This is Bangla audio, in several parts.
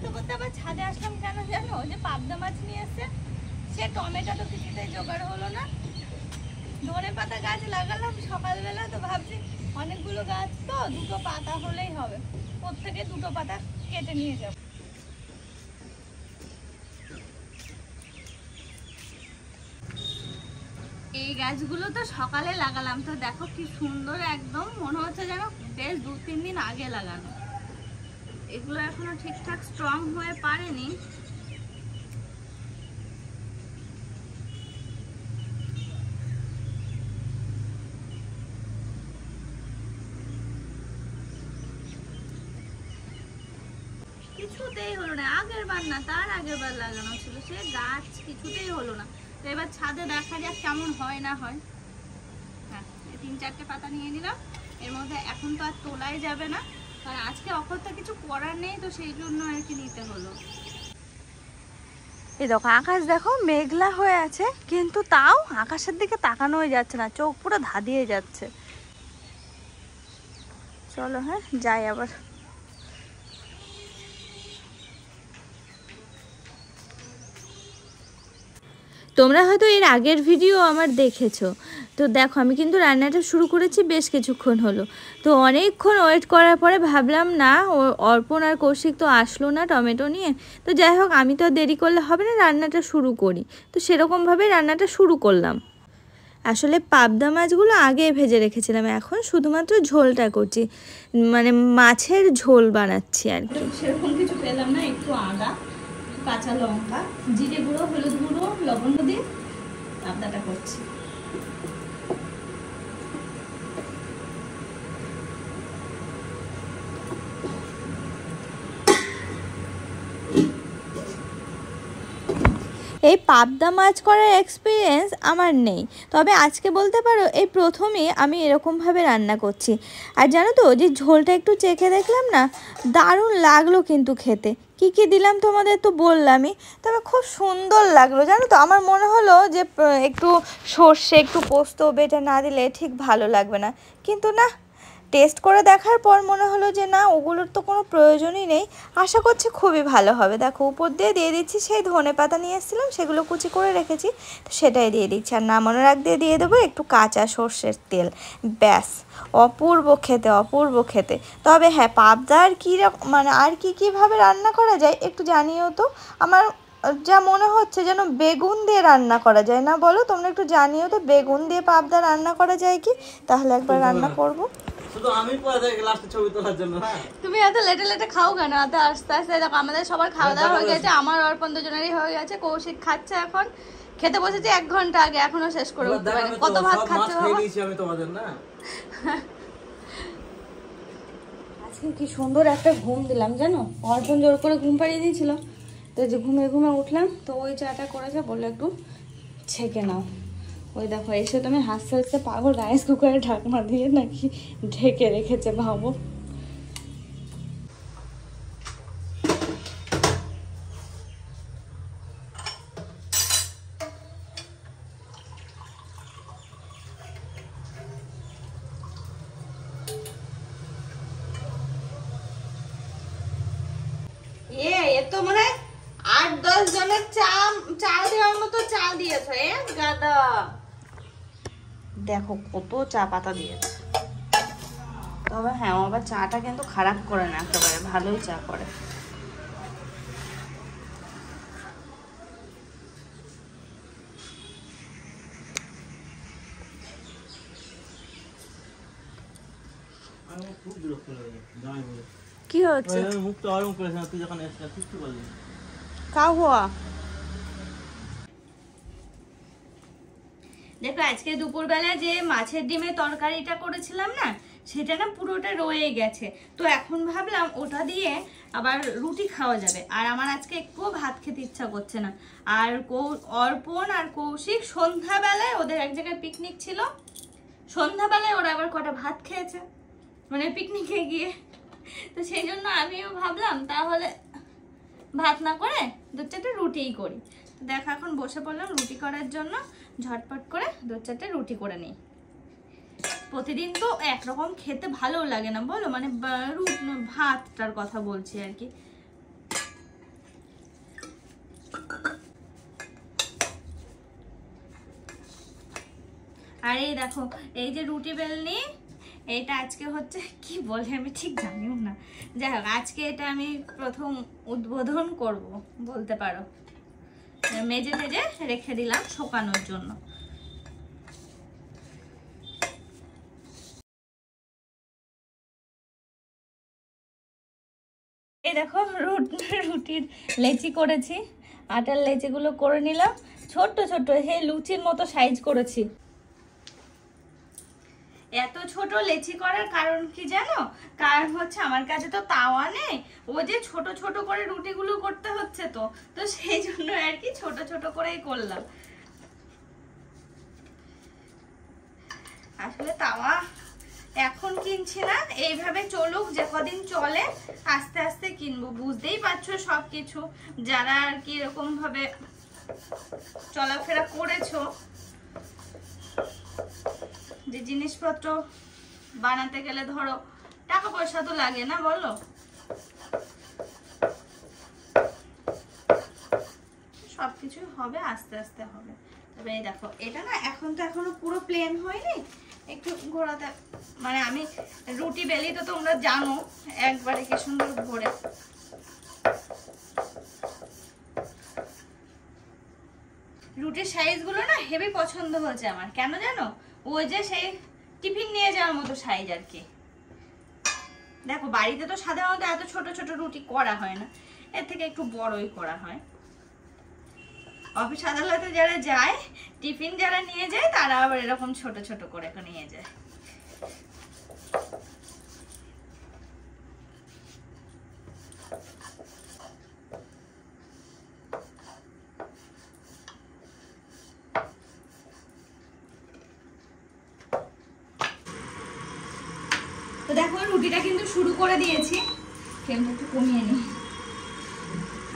করতে করতে আবার ছাদে আসলাম কেন জানো? যে পাবদা মাছ নিয়ে এসছে, সে টমেটো তো কিছুতেই জোগাড় হলো না। ধনেপাতা গাছ লাগালাম সকালবেলা, তো ভাবছি অনেকগুলো গাছ তো দুটো পাতা হলেই হবে, প্রত্যেকে দুটো পাতা কেটে নিয়ে যাব। এই গাছগুলো তো সকালে লাগালাম, তো দেখো কি সুন্দর, একদম মনে হচ্ছে যেন বেশ 2-3 দিন আগে লাগানো। এগুলো এখনো ঠিকঠাক স্ট্রং হয়ে পারেনি। কিছুতেই হলো না, আগের বার না তার আগের বার লাগানো ছিল, সে গাছ কিছুতেই হলো না। তো এবার ছাদে দেখা যাক কেমন হয় না হয়। হ্যাঁ, 3-4টে পাতা নিয়ে নিলাম। এর মধ্যে এখন তো আর তোলাই যাবে না, কারণ আজকে অফারটা কিছু করার নেই, তো সেই জন্য আর কি নিতে হলো। এই দেখো আকাশ দেখো মেঘলা হয়ে আছে, কিন্তু তাও আকাশের দিকে তাকানোই যাচ্ছে না, চোখ পুরো ধাঁধিয়ে যাচ্ছে। চলো হ্যাঁ যাই আবার। তোমরা হয়তো এর আগের ভিডিও আমার দেখেছো। তো দেখো আমি কিন্তু রান্নাটা শুরু করেছি বেশ কিছুক্ষণ হলো। তো অনেকক্ষণ ওয়েট করার পরে ভাবলাম না, অর্পণ আর কৌশিক তো আসলো না টমেটো নিয়ে, তো যাই হোক আমি তো দেরি করলে হবে না, রান্নাটা শুরু করি। তো সেরকমভাবেই রান্নাটা শুরু করলাম। আসলে পাবদা মাছগুলো আগে ভেজে রেখেছিলাম, এখন শুধুমাত্র ঝোলটা করছি, মানে মাছের ঝোল বানাচ্ছি আর কি। সেরকম কিছু পেলাম না, একটু আদা, কাঁচা লঙ্কা, জিরে গুঁড়ো, হলুদ গুঁড়ো, লবণ দিয়ে পাবদাটা করছি। এই পাবদা মাছ করার এক্সপিরিয়েন্স আমার নেই, তবে আজকে বলতে পারো এই প্রথমে আমি এরকমভাবে রান্না করছি। আর জানো তো যে ঝোলটা একটু চেখে দেখলাম না, দারুণ লাগলো কিন্তু খেতে। কি কি দিলাম তোমাদের তো বললামই, তবে খুব সুন্দর লাগলো জানো তো। আমার মনে হলো যে একটু সর্ষে একটু পোস্ত বেটে না দিলে ঠিক ভালো লাগবে না, কিন্তু না, টেস্ট করে দেখার পর মনে হলো যে না, ওগুলোর তো কোনো প্রয়োজনই নেই। আশা করছি খুবই ভালো হবে। দেখো উপর দিয়ে দিচ্ছি সেই ধনে পাতা নিয়ে এসেছিলাম, সেগুলো কুচি করে রেখেছি, তো সেটাই দিয়ে দিচ্ছি। আর নামানোর আগ দিয়ে দেবো একটু কাঁচা সর্ষের তেল, ব্যাস অপূর্ব খেতে, অপূর্ব খেতে। তবে হ্যাঁ, পাবদা আর কী মানে আর কীভাবে রান্না করা যায় একটু জানিও তো। আমার যা মনে হচ্ছে যেন বেগুন দিয়ে রান্না করা যায় না, বলো তোমরা একটু জানিও তো, বেগুন দিয়ে পাবদা রান্না করা যায় কি? তাহলে একবার রান্না করবো। শুধু আমি পরে থেকে লাস্টে ছবি তোলার জন্য। হ্যাঁ, তুমি এত লেটে লেটে খাও কেন? এত আস্তে আস্তে দেখো আমাদের সবার খাওয়া দাওয়া হয়ে গেছে, আমার অর্পণ দুজনেরই হয়ে গেছে, কৌশিক খাচ্ছে এখন। খেতে বসেছি 1 ঘন্টা আগে, এখনো শেষ করে উঠতে পারিনি। কত ভাত খাচ্ছে বাবা? আমি তোমাদের না আজকে কি সুন্দর একটা ঘুম দিলাম জানো, অর্পণ জোর করে ঘুম পাড়িয়ে দিয়েছিল, তো যে ঘুমে ঘুমে উঠলাম, তো ওই চাটা করেছে, বললো একটু ছেঁকে নাও। ওই দেখো এসে তুমি হাসতে হাসতে পাগল, রাইস কুকারে ঢাকনা দিয়ে নাকি ঢেকে রেখেছে, ভাবো। এ তো মানে 8-10 জনের চাল দেওয়ার মতো চাল দিয়েছে, গাদা। দেখো কত চা পাতা দিয়েছে। তবে হ্যাঁ, আবার চাটা কিন্তু খারাপ করে না একেবারে, ভালোই চা করে। কি হচ্ছে? মুখটা অরম করেছ তুই যখন এসে কিছু বললি কা হুয়া? দেখো আজকে দুপুরবেলা যে মাছের ডিমের তরকারিটা করেছিলাম না, সেটা না পুরোটা রয়ে গেছে। তো এখন ভাবলাম ওটা দিয়ে আবার রুটি খাওয়া যাবে। আর আমার আজকে একটুও ভাত খেতে ইচ্ছা করছে না। আর অর্পণ আর কৌশিক সন্ধ্যাবেলায় ওদের এক জায়গায় পিকনিক ছিল, সন্ধ্যাবেলায় ওরা আবার কটা ভাত খেয়েছে, মানে পিকনিকে গিয়ে। তো সেই জন্য আমিও ভাবলাম তাহলে ভাত না করে 2-4টে রুটিই করি। দেখো এখন বসে পড়লাম রুটি করার জন্য, ঝটপট করে 2-4টে রুটি করে নিই। প্রতিদিন তো একরকম খেতে ভালো লাগে না বলো, মানে ভাতটার কথা বলছি আর কি। আর এই দেখো এই যে রুটি বেলনি, এটা আজকে হচ্ছে কি বলে আমি ঠিক জানিও না, যাই হোক আজকে এটা আমি প্রথম উদ্বোধন করব বলতে পারো। মেজে মেজে রেখে দিলাম শুকানোর জন্য। এই দেখো রুটির লেচি করেছি, আটার লেচিগুলো করে নিলাম ছোট্ট ছোট্ট, হে লুচির মতো সাইজ করেছি। এত ছোট লেচি করার কারণ কি জানো? কারণ হচ্ছে আমার কাছে তো তাওয়া নেই, ও যে ছোট ছোট করে রুটিগুলো করতে হচ্ছে, তো তো সেই জন্য আর কি ছোট ছোট করেই করলাম। আসলে তাওয়া এখন কিনছি না, এইভাবে চলুক, যে কদিন চলে আস্তে আস্তে কিনবো। বুঝতেই পারছো সবকিছু, যারা আর কি এরকম ভাবে চলাফেরা করেছো, যে জিনিসপত্র বানাতে গেলে ধরো টাকা পয়সা তো লাগে না, বলো? সবকিছু হবে আস্তে আস্তে হবে। তবে এই দেখো এটা না এখন তো এখনো পুরো প্লেন হয়নি, একটু ঘোরাতে, মানে আমি রুটি বেলি তো তোমরা জানো একবারে কি সুন্দর ভরে। রুটির সাইজ গুলো না হেভি পছন্দ হয়েছে আমার, কেন জানো? ওই যে সেই টিফিন নিয়ে যাওয়ার মতো সাইজ আর কি। দেখো বাড়িতে তো সাধারণত এত ছোট ছোট রুটি করা হয় না, এর থেকে একটু বড়ই করা হয়। অফিস আদালতে যারা যায়, টিফিন যারা নিয়ে যায়, তারা আবার এরকম ছোট ছোট করে নিয়ে যায়। তো দেখো রুটিটা কিন্তু শুরু করে দিয়েছি, ফ্লেমটা একটু কমিয়ে নিই।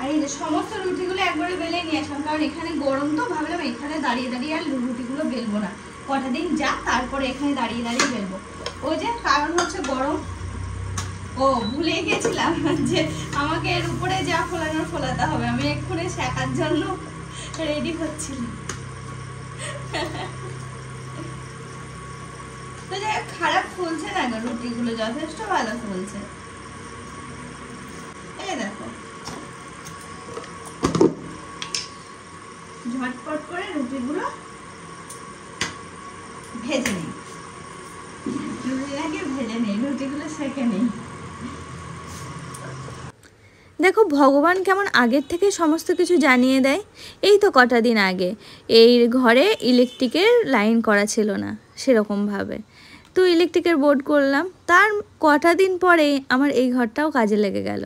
আর এই যে সমস্ত রুটিগুলো একবারে বেলে নিয়ে আসলাম, কারণ এখানে গরম, তো ভাবলাম এখানে দাঁড়িয়ে দাঁড়িয়ে আর রুটিগুলো বেলবো না, কটা দিন যাক তারপরে এখানে দাঁড়িয়ে দাঁড়িয়ে বেলবো। ওই যে কারণ হচ্ছে গরম। ও ভুলে গেছিলাম যে আমাকে এর উপরে যা ফোলানোর ফোলাতে হবে, আমি এক্ষুনি শেখার জন্য রেডি হচ্ছিলাম। তো যে খারাপ ফুলছে না গো, রুটিগুলো যথেষ্ট ভালো ফুলছে। এই দেখো ঝটপট করে রুটিগুলো ভেজে নিই, রুটিটাকে ভেজে নিই, রুটিগুলো সেঁকে নিই। দেখো ভগবান কেমন আগের থেকে সমস্ত কিছু জানিয়ে দেয়। এই তো কটা দিন আগে এই ঘরে ইলেকট্রিকের লাইন করা ছিল না সেরকমভাবে, তো ইলেকট্রিকের বোর্ড করলাম, তার কটা দিন পরে আমার এই ঘরটাও কাজে লেগে গেল।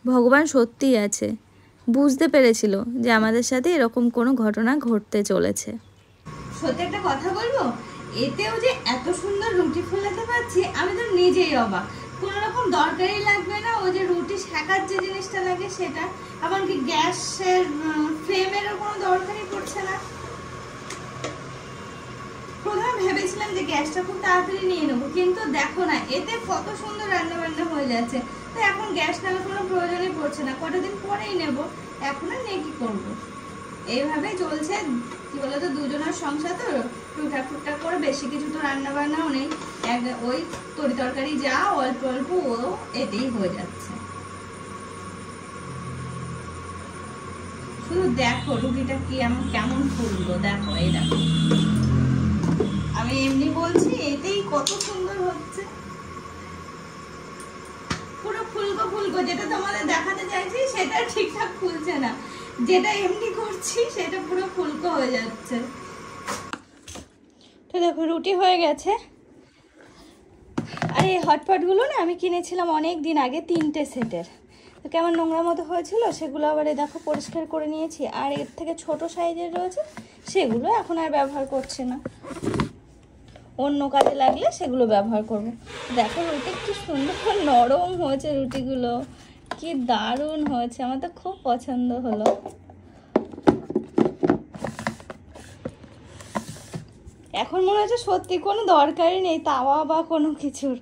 ভগবান সত্যিই আছে, বুঝতে পেরেছিল যে আমাদের সাথে এরকম কোনো ঘটনা ঘটতে চলেছে। সত্যি একটা কথা বলবো, এতেও যে এত সুন্দর রুটি ফোলাতে পারছি আমি তো নিজেই অবাক। কোনো রকম দরকারই লাগবে না, ওই যে রুটি শেখার যে জিনিসটা লাগে সেটা, এমনকি গ্যাসের ফ্লেমেরও কোনো দরকারই পড়ছে না। প্রথমে ভেবেছিলাম যে গ্যাসটা খুব তাড়াতাড়ি নিয়ে নেবো, কিন্তু দেখো না এতে কত সুন্দর রান্না বান্না হয়ে যাচ্ছে। তো এখন গ্যাস নেওয়ার কোনো প্রয়োজনই পড়ছে না, কটা দিন পরেই নেবো, এখন আর নিয়ে কি করবো। এইভাবে চলছে, কি বলতো, দুজনের সংসার তো, টুকটাক টুকটাক করে, বেশি কিছু তো রান্না বান্নাও নেই, ওই তরি তরকারি যা অল্প অল্প ও এতেই হয়ে যাচ্ছে। শুধু দেখো রুটিটা কি কেমন ফুললো, দেখো এই দেখো, আমি এমনি বলছি এতেই কত সুন্দর হচ্ছে, পুরো ফুলকো ফুলকো। যেটা তোমাদের দেখাতে চাইছি সেটা ঠিকঠাক ফুলছে না, যেটা এমনি করছি সেটা পুরো ফুলকো হয়ে যাচ্ছে। তো দেখো রুটি হয়ে গেছে। আর এই হটপটগুলো না আমি কিনেছিলাম অনেক দিন আগে, 3টে সেটের, তো কেমন নোংরা মতো হয়েছিল, সেগুলো আবার দেখো পরিষ্কার করে নিয়েছি। আর এর থেকে ছোট সাইজের রয়েছে, সেগুলো এখন আর ব্যবহার করছে না, অন্য কাজে লাগলে সেগুলো ব্যবহার করব। দেখো রুটি কি সুন্দর নরম হয়েছে, রুটিগুলো কি দারুণ হয়েছে, আমার তো খুব পছন্দ হলো। এখন মনে হচ্ছে সত্যি কোনো দরকারই নেই তাওয়া বা কোনো কিছুর,